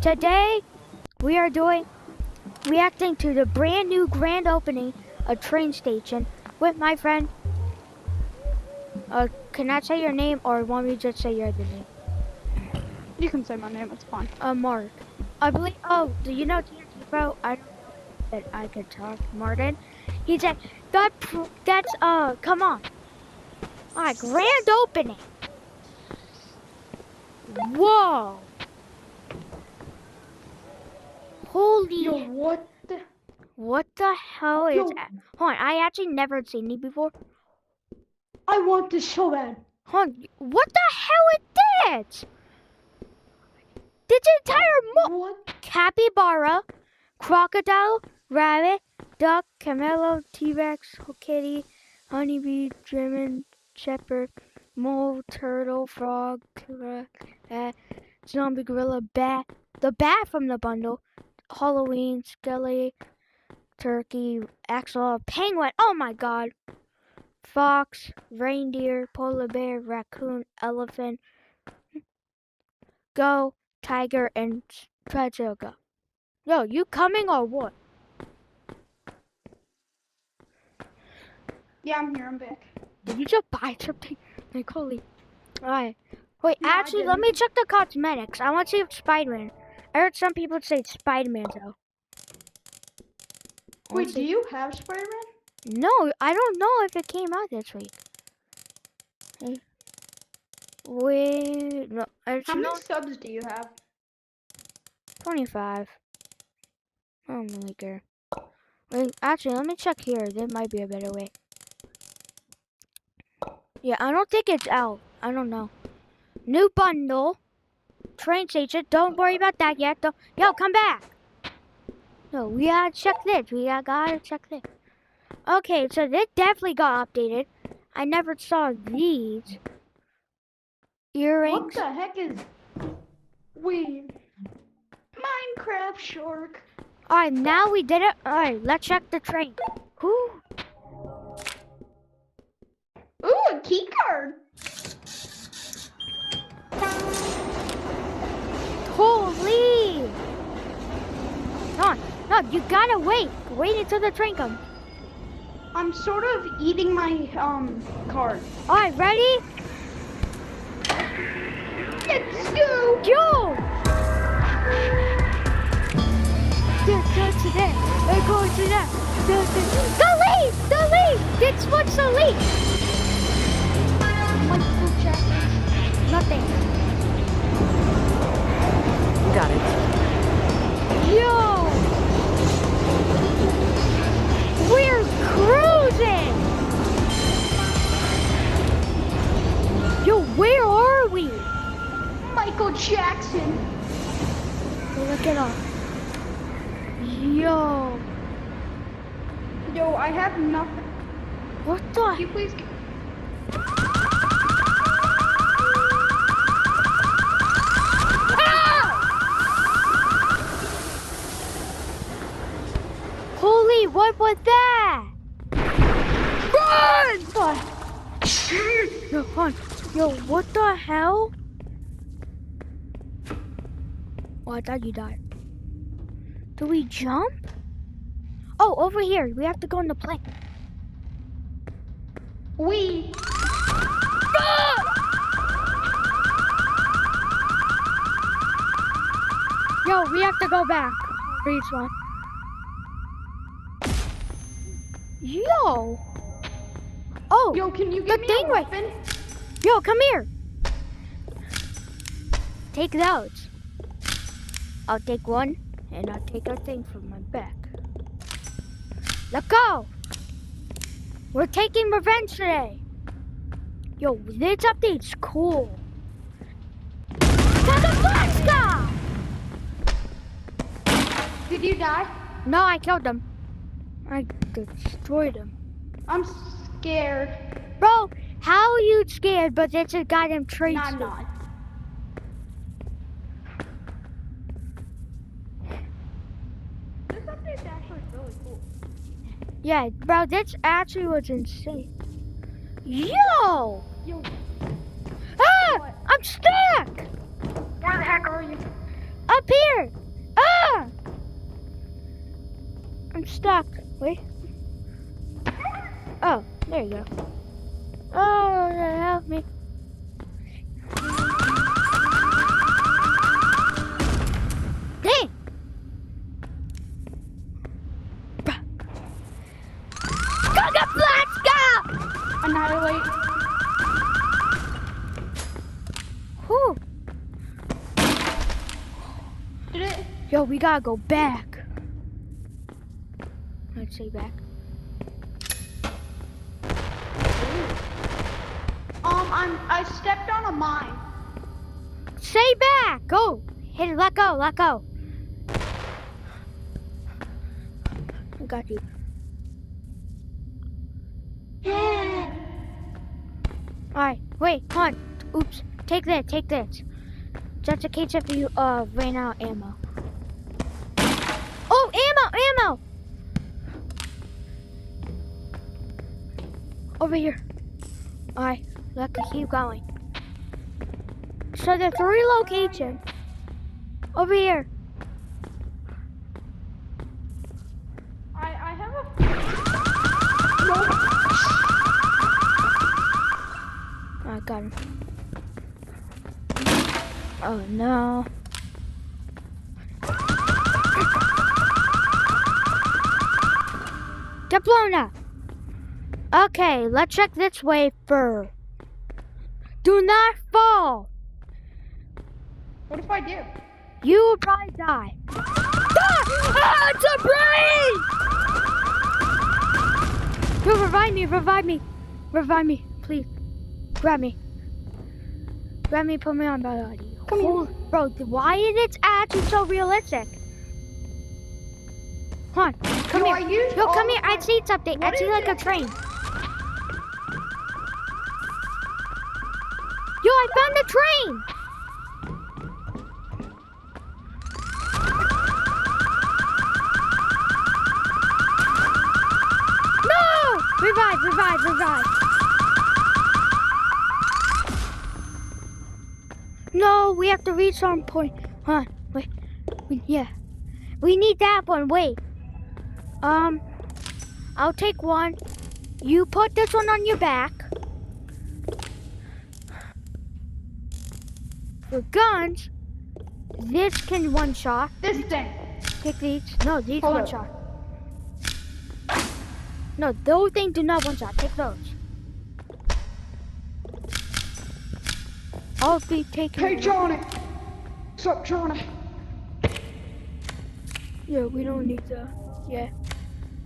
Today, we are reacting to the brand new grand opening of Train Station with my friend. Can I say your name or want me to just say your other name? You can say my name, it's fine. Mark. I believe, do you know TNT Pro? I don't know that I could talk. Martin. He said, come on. Alright, grand opening. Whoa. Holy. Yo, What the hell is that? Hold on, I actually never seen it before. I want this so bad. Hold on, what the hell is this? This entire What? capybara, crocodile, rabbit, duck, camelo, T-Rex, kitty, honeybee, German shepherd, mole, turtle, frog, cat, zombie gorilla, bat, the bat from the bundle, Halloween, skelly, turkey, axolotl, penguin, oh my god, fox, reindeer, polar bear, raccoon, elephant, go, tiger, and Trajoga. Yo, you coming or what? Yeah, I'm here, I'm back. Did you just buy something? Like, holy. Alright. Wait, No, I actually, let didn't. me check the cosmetics. I want to see if Spider-Man. I heard some people say Spider-Man, though. Wait, do you have Spider-Man? No, I don't know if it came out this week. Hey. Wait, no. How many subs do you have? 25. I don't really care. Wait, actually, let me check here. There might be a better way. Yeah, I don't think it's out. I don't know. New bundle. Train station. Don't worry about that yet. Yo, come back. No, we gotta check this. We gotta check this. Okay, so this definitely got updated. I never saw these. Earrings. What the heck is... Wait. Minecraft Shark. Alright, now we did it. Alright, let's check the train. Ooh. Ooh, a key card. Holy! No, you gotta wait. Wait until the train comes. I'm sort of eating my card. Alright, ready? Let's go. Go! They're going to that. The lead! This one's the lead! Nothing. Got it. Yo! We're cruising! Yo, where are we? Michael Jackson. Look it up. Yo. Yo, I have nothing. What Can you the? please... Holy, what was that? Run! What? Yo, hold on. Yo, what the hell? Oh, I thought you died. Do we jump? Oh, over here. We have to go in the plane. We... Yo, we have to go back. Reach one. Yo. Oh. Yo, can you give me a weapon? Yo, come here. Take those. I'll take one, and I'll take a thing from my back. Let's go. We're taking revenge today. Yo, this update's cool. Motherfucker! Did you die? No, I killed him. I destroyed him. I'm scared. Bro, how are you scared? But it's a goddamn train. No, I'm not. This update's actually really cool. Yeah, bro, this actually was insane. Yo! Yo, Ah! what? I'm stuck! Where the heck are you? Up up here! Ah! I'm stuck. Wait. Oh, there you go. Oh, help me. Dang! Go, let's go! Annihilate. Whew. Did it? Yo, we gotta go back. Let's say back. I stepped on a mine. Say back! Go! Hit it, let go, let go. I got you. Yeah. Alright, wait, hold on. Oops. Take this, take this. Just in case if you ran out of ammo. Oh, ammo! Over here. Alright, let's keep going. So there's 3 locations. Over here. I have a. No. I got him. Oh no. Get blown up. Okay, let's check this way first. Do not fall. What if I do? You will probably die. Ah, it's a brain! Yo, revive me, please. Grab me, put me on body. Come here. Bro, why is it actually so realistic? Hold on, come Yo, here. I used Yo, come all here, I my- see something. I What see is like a it? train. Yo, I found the train! No! Revive. No, we have to reach some point. Huh, wait. Yeah. We need that one, wait. I'll take one. You put this one on your back. For guns, this can one shot. This thing. Take these. No, these Hold one up. shot. No, those things do not one shot. Take those. I'll be taking. Hey, Johnny. What's up, Johnny? Yeah, we don't need the. Yeah.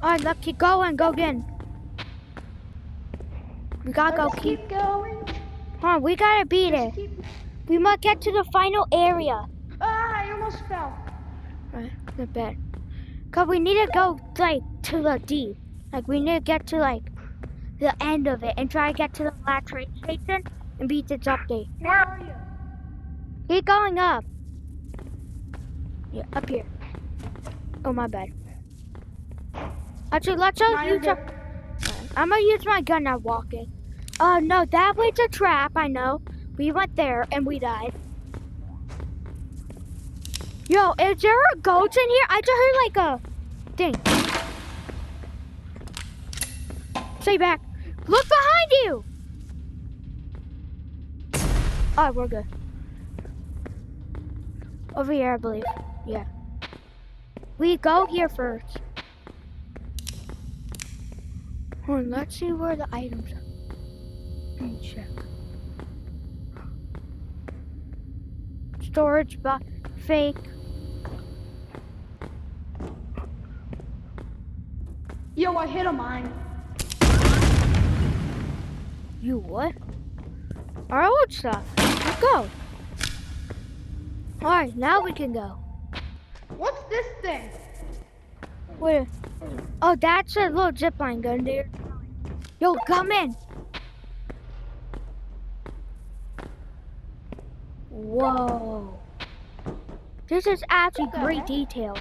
Alright, let's keep going. Go again. We gotta Let's go. keep going. Hold on, we gotta beat it. Just keep. We must get to the final area. Ah, I almost fell. Right, not bad. Cause we need to go like to the D. Like we need to get to like the end of it and try to get to the last train station and beat this update. Where are you? Keep going up. Yeah, up here. Oh my bad. Actually, let's Nah, you're use good. I'm gonna use my gun now walking. No, that way's a trap, I know. We went there and we died. Yo, is there a ghost in here? I just heard like a thing. Stay back. Look behind you! Oh, we're good. Over here, I believe. Yeah. We go here first. Hold on, let's see where the items are. Let me check. Storage box, fake. Yo, I hit a mine. You what? Our old stuff. Let's go. Alright, now we can go. What's this thing? Wait. Oh, that's a little zipline gun, dude. Yo, come in. Whoa. This is actually What the great heck? detail.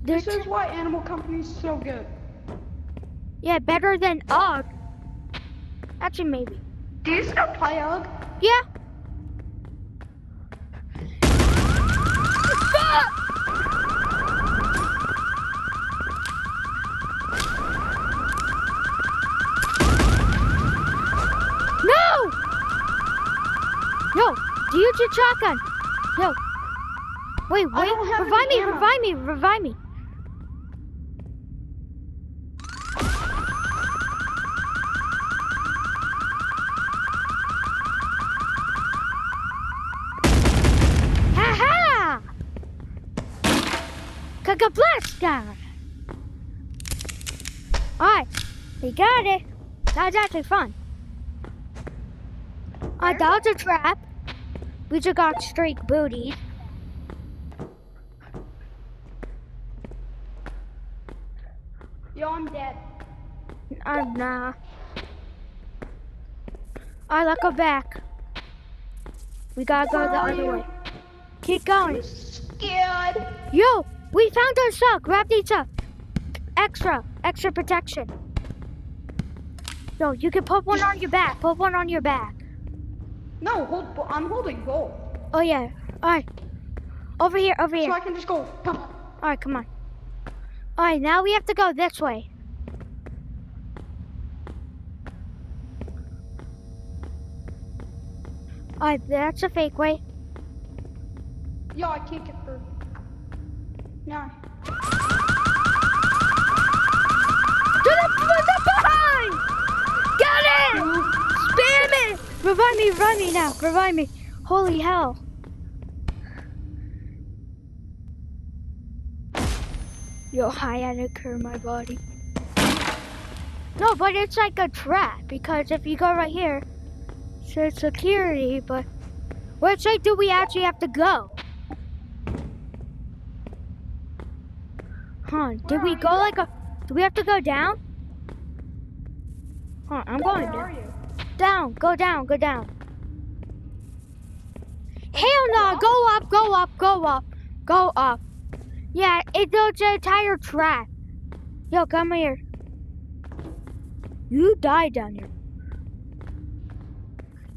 This is why Animal Company's so good. Yeah, better than UGG. Actually, maybe. Do you still play UGG? Yeah. use your shotgun. Yo. Wait, I don't have revive any me, ammo. revive me, revive me. Ha-ha! Kaka-blast! Alright, we got it. That was actually fun. Alright, that was a trap. We just got straight booty. Yo, I'm dead. Nah. Alright, let's go back. We gotta go Where the are other you? way. Keep going. I'm scared. Yo, we found our stuff. Grab these stuff. Extra protection. Yo, you can put one on your back. Put one on your back. No, I'm holding both. Oh yeah. Alright. Over here, over So here. I can just go. Alright, come on. Alright, now we have to go this way. Alright, that's a fake way. Yo, I can't get through. No. To the behind! Got it! Spam it! Revive me now. Revive me. Holy hell. Yo, I had to clear my body. No, but it's like a trap because if you go right here, it says security, but which way do we actually have to go? Huh, did we go like a, do we have to go down? Huh, I'm going Where down. are you? Down, go down, go down. Hell no, go up, go up, go up, go up. Yeah, it's an entire trap. Yo, come here. You died down here.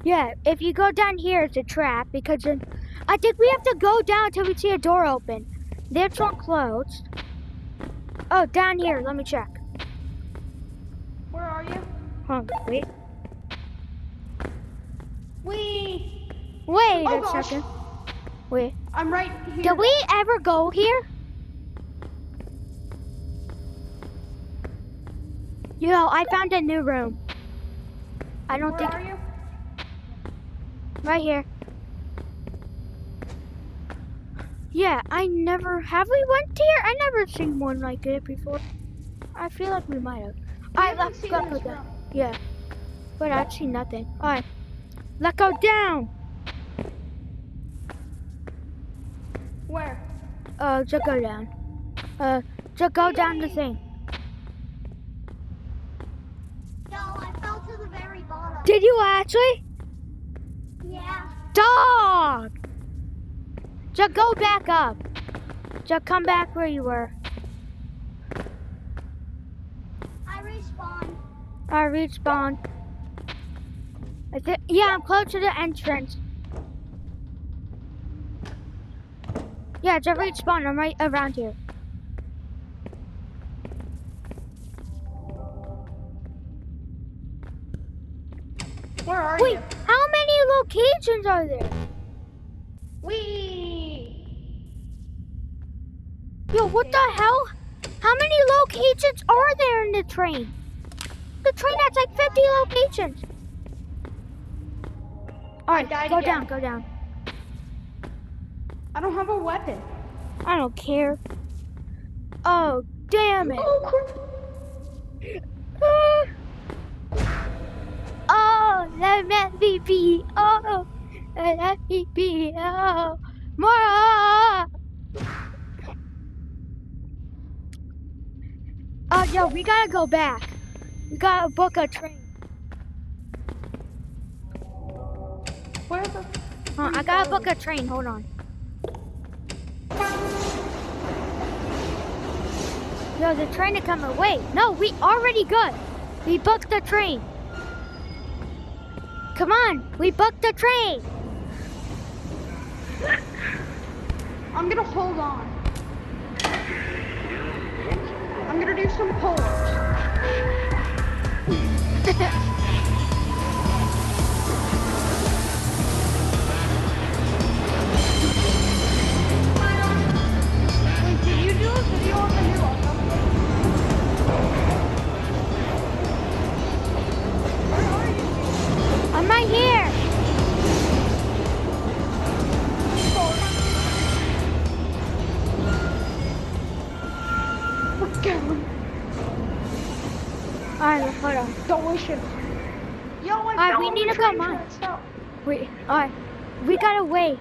Yeah, if you go down here, it's a trap because then I think we have to go down till we see a door open. This one closed. Oh, down here, let me check. Where are you? Hold on, wait. Wait. Wait Oh, a gosh. second. Wait. I'm right here. Did we ever go here? Yo, I found a new room. I don't Where think are you? right here. Yeah, I never have we went here? I never seen one like it before. I feel like we might have. Alright, haven't let's seen go this down. room. Yeah. But I've seen nothing. Alright. Let's go down. Where? Just go down. Just go down the thing. No, I fell to the very bottom. Did you actually? Yeah. Dog! Just go back up. Just come back where you were. I respawned. I respawn. Yeah, I'm close to the entrance. Yeah, just respawn. I'm right around here. Where are Wait, you? how many locations are there? Wee. Yo, what the hell? How many locations are there in the train? The train has like 50 locations. Alright, died go again. down, go down. I don't have a weapon. I don't care. Oh, damn it. Oh, crap. Oh, let me be. Oh, let me be. Oh, more. Oh, yo, we gotta go back. We gotta book a train. Where the? I gotta book a train. Hold on. Yo, the train is coming. Wait, no, we already good. We booked the train. Come on, we booked the train. I'm gonna hold on. I'm gonna do some pull-ups. mission. Yo, I Alright, fell we on need the to go train mine. tracks. Help. Alright. We gotta wait.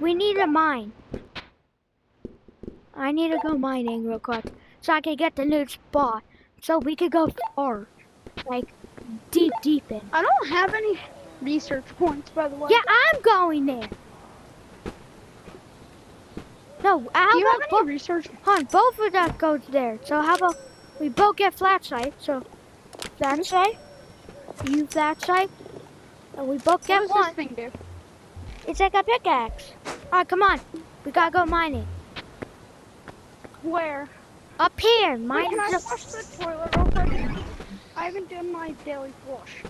We need a mine. I need to go mining real quick so I can get the new spot. So we could go far. Like, deep in. I don't have any research points, by the way. Yeah, I'm going there. No, Do how you have about any research? Hon, both of us go there. So how about we both get flashlight? So flashlight, you flashlight, and we both get What does one. this thing do? It's like a pickaxe. Alright, come on. We gotta go mining. Where? Up here. Wait, Mine can I is flush the toilet real quick? I haven't done my daily flush.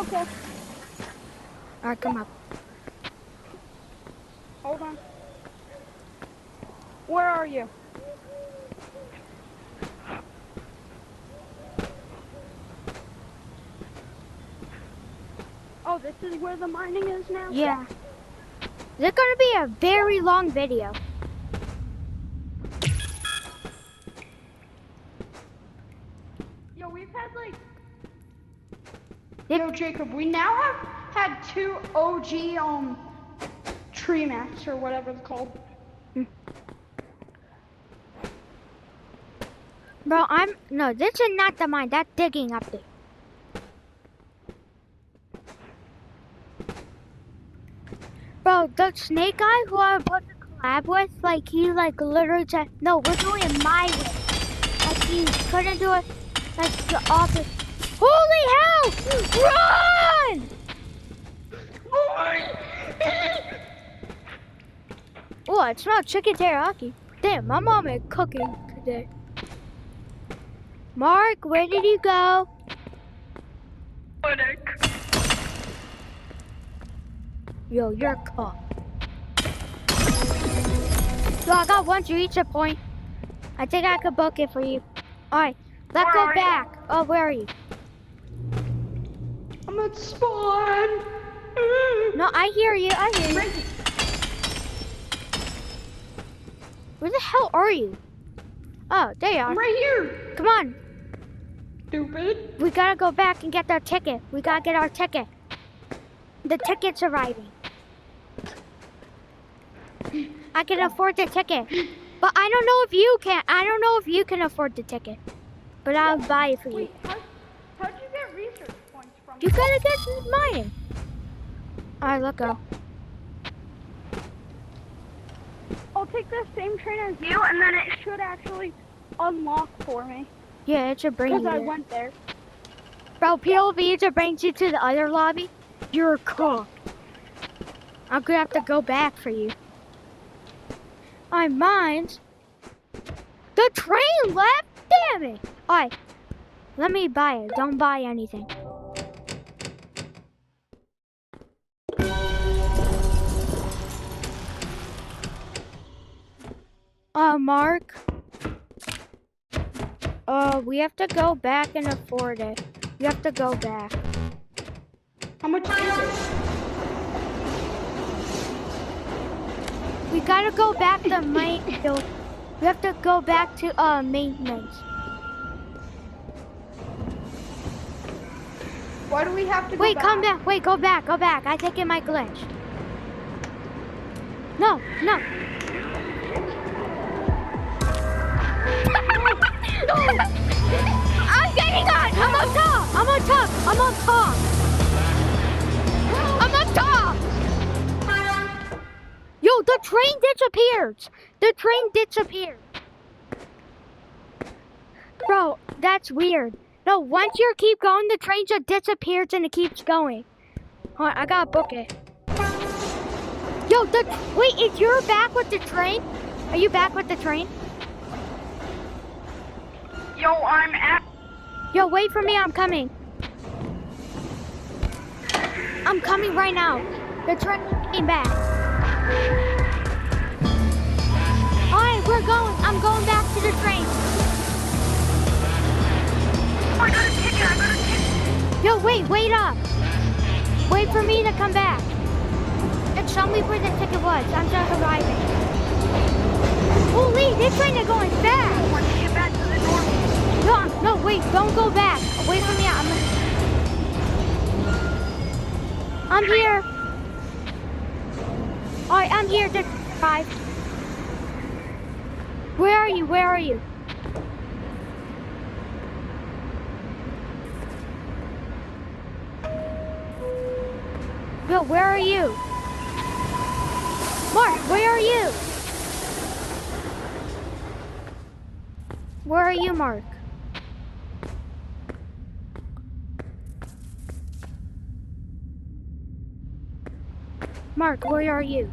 Okay, Alright, come up. hold on. Where are you? Oh, this is where the mining is now? Yeah. This is gonna be a very long video. Yo, we've had like... Yep. Yo, Jacob, we now have had 2 OG, tree mats or whatever it's called. Bro, no, this is not the mine. That's digging up there. Bro, the snake guy who I was supposed to collab with, like, he, like, literally said, no, we're doing it my way. Like, he couldn't do it, like, the opposite. Holy hell! Run! Oh, I smell chicken teriyaki. Damn, my mom is cooking today. Mark, where did you go? Yo, you're caught. Yo, I got one to each a point. I think I could book it for you. Alright, let's go back. Oh, where are you? I'm at spawn. No, I hear you. I hear you. Where the hell are you? Oh, there you I'm are. right here. Come on. Stupid. We gotta go back and get our ticket. We gotta get our ticket. The ticket's arriving. I can afford the ticket. But I don't know if you can. I don't know if you can afford the ticket. But I'll buy it for you. Wait, how'd you get research points from? You gotta get some mining. Alright, let's go. I'll take the same train as you, and then it should actually unlock for me. Yeah, it should bring you Because I there. went there. Bro, PLV to bring you to the other lobby. You're cooked. I'm gonna have to go back for you. I mind. The train left? Damn it. Alright. Let me buy it. Don't buy anything. Mark. We have to go back and afford it. We have to go back. How much is it? We gotta go back to maintenance. We have to go back to maintenance. Why do we have to go Wait, back? come back. Wait, go back. Go back. I think it might glitch. No, no. I'm getting on. I'm on top. I'm on top. I'm on top. I'm on top. Yo, the train disappeared. The train disappeared. Bro, that's weird. No, once you keep going, the train just disappears and it keeps going. Hold on, I gotta book it. Yo, wait, is you back with the train? Are you back with the train? Yo, I'm at... Yo, wait for me, I'm coming. I'm coming right now. The train came back. Alright, we're going. I'm going back to the train. I got a ticket. Yo, wait up. Wait for me to come back. And show me where the ticket was. I'm just arriving. Holy, this train is going fast. Once you get back to the No, wait, don't go back. Wait for me. I'm here. Alright, I'm here. There's 5. Where are you? Where are you? Bill, where are you? Mark, where are you? Where are you, Mark? Mark, where are you?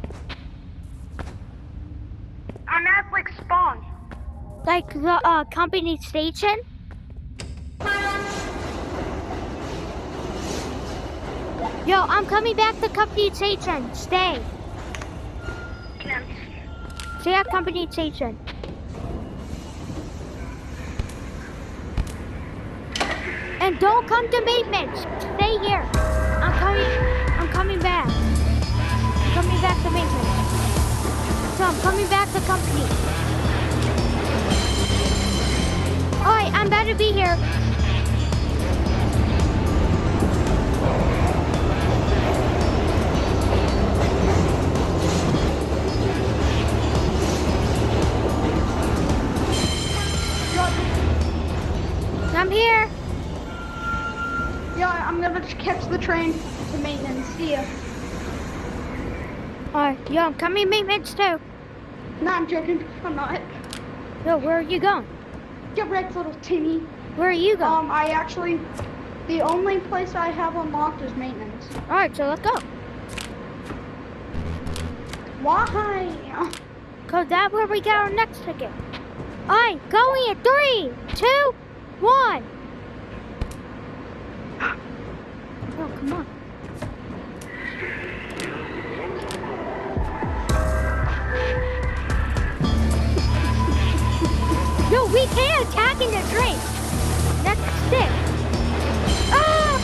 I'm at like spawn. Like the company station? Yo, I'm coming back to company station. Stay. Stay at company station. And don't come to maintenance. Stay here. I'm coming back. I'm coming back to maintenance. So I'm coming back to company. Alright, I'm about to be here. I'm here. Yeah, I'm gonna catch the train to maintenance. See ya. Alright, yo, I'm coming maintenance too. No, I'm joking. I'm not. Yo, where are you going? Get wrecked, little Timmy. Where are you going? The only place I have unlocked is maintenance. Alright, so let's go. Why? Cause that's where we get our next ticket. Alright, going in 3, 2, 1. Oh, come on. No, we can't attack in the train. That's sick. Ah!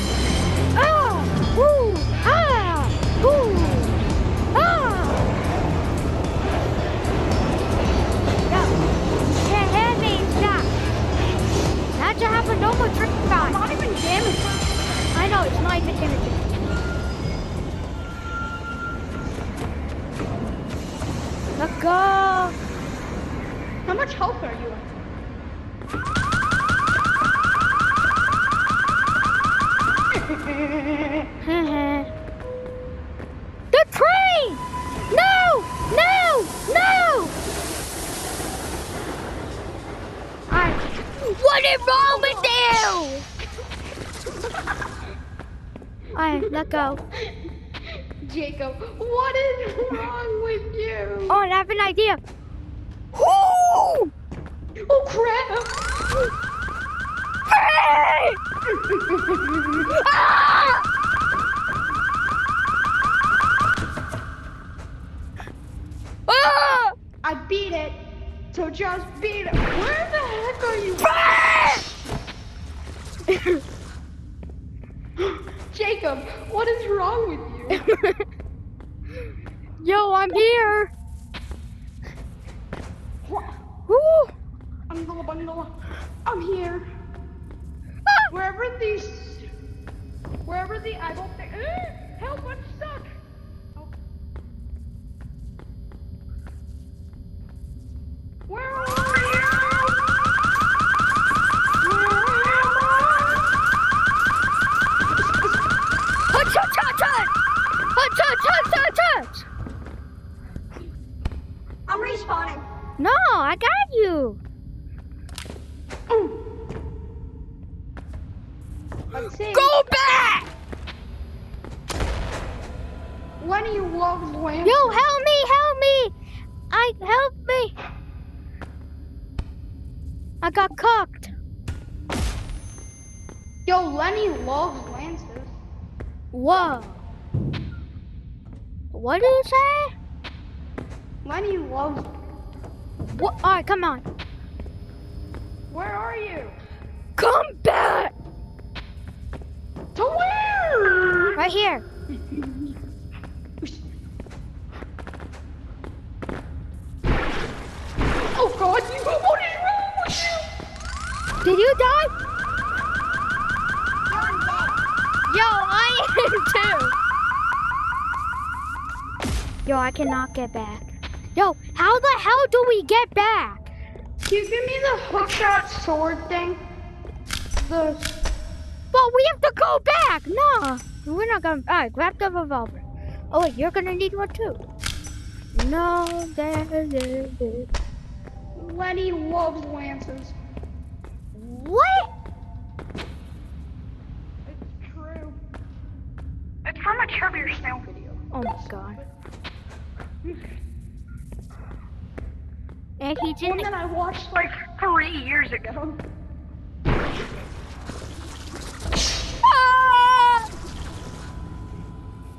Ah! Ooh! Ah! Ooh! Ah! No. Can't have me stop. That should have a normal trick I'm shot. not even damaged. I know, it's not even damaging. Let's go. How much health are you at? The train! No! No! No! What is wrong with you? Alright, let go. Jacob, what is wrong with you? Oh, and I have an idea. Whoo! Oh crap! Hey! Ah! Ah! I beat it, so just beat it. Where the heck are you? Jacob, what is wrong with you? Yo, I'm here. What? Woo! I'm here. Ah! Wherever the eyeball thing. Help! I'm stuck. Oh. Where are you? Hut, hut, hut, hut! Hut, hut, hut, hut, hut! I'm respawning. No, I got you. Let's see. Go back! Lenny loves lamp. Yo, help me, help me! Help me! I got cooked. Yo, Lenny loves lances. Whoa. What did you say? Lenny loves. What? Alright, come on. Where are you? Come back! To where? Right here. Oh God! What is wrong with you? Did you die? Yo, I'm dead. Yo, I am too. Yo, I cannot get back. Yo, how the hell do we get back? Can you give me the hookshot sword thing? The But we have to go back. No, we're not going. All right, grab the revolver. Oh wait, you're gonna need one too. No, Lenny loves lances. What? It's true. It's from a Chubby or Snail video. Oh my god. And he One didn't. that I watched like 3 years ago. Ah!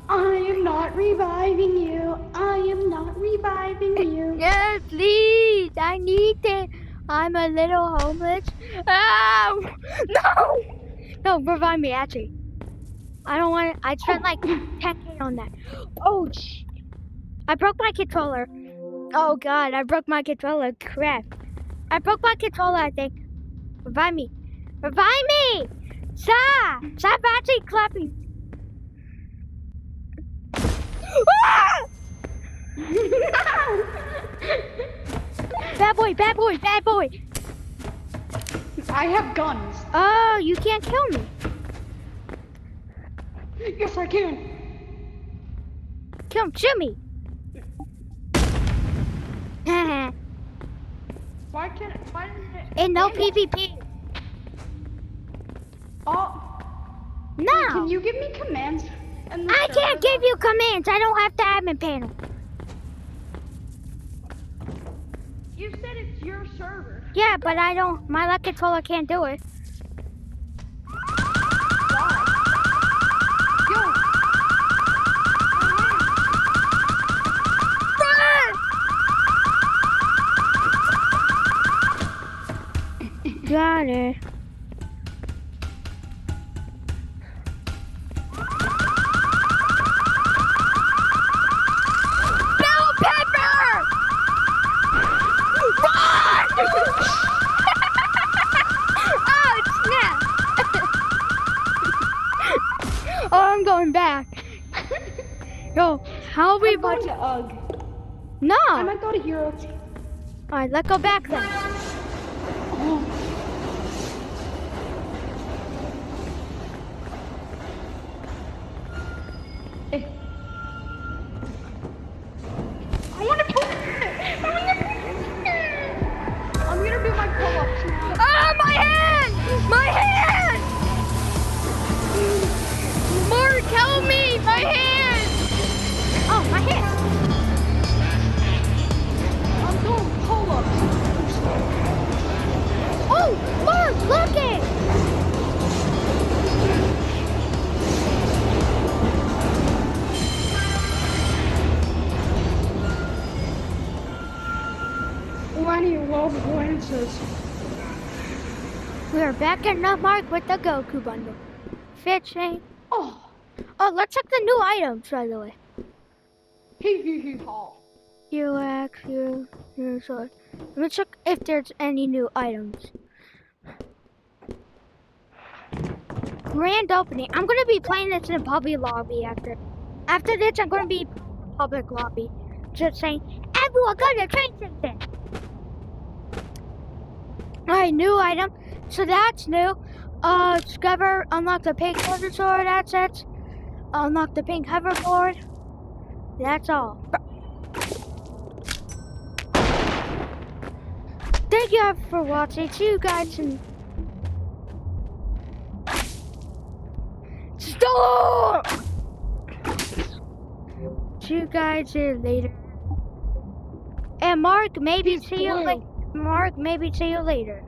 I am not reviving you. I am not reviving you. Yes, please. I need it. I'm a little homeless. Oh, no. No, revive me, actually. I don't want it. I spent like 10K on that. Oh, shit. I broke my controller. Oh, God. I broke my controller. Crap. I broke my controller, I think. Revive me. Revive me. Stop. Stop actually clapping. Ah! Bad boy, bad boy, bad boy. I have guns. Oh, you can't kill me. Yes, I can. Kill him, shoot me. Why can't? Why didn't it? And no PvP. Oh, No. can you give me commands? in the I can't server? give you commands. I don't have the admin panel. You said it's your server. Yeah, but I don't. My luck controller can't do it. Why? Yo. Got it. Bell pepper! Run! Oh, snap! Oh, I'm going back. Yo, how are we I'm going about to to? UGG. No. I might go to Hero. All right, let's go back then. Oh. Hey. I want to put I'm gonna do my pull-ups now. Ah, my hand! My hand! Mark, help me! My hand! Oh, my hand! I'm doing pull-ups. Oh, Mark, look it! Lenny loves lances. We are back in the Mark with the Goku bundle. Fishing. Oh, Oh, let's check the new items, by the way. hee haw. UX, sword. Let me check if there's any new items. Grand opening. I'm gonna be playing this in public lobby after. After this, I'm gonna be public lobby. Just saying, everyone go to train station. Alright, new item. So that's new. Discover, unlock the pink quarter sword assets. Unlock the pink hoverboard. That's all. Thank you for watching. See you guys in. Stop! See you guys later. And Mark, maybe He's see you blue. later. Mark, maybe see you later.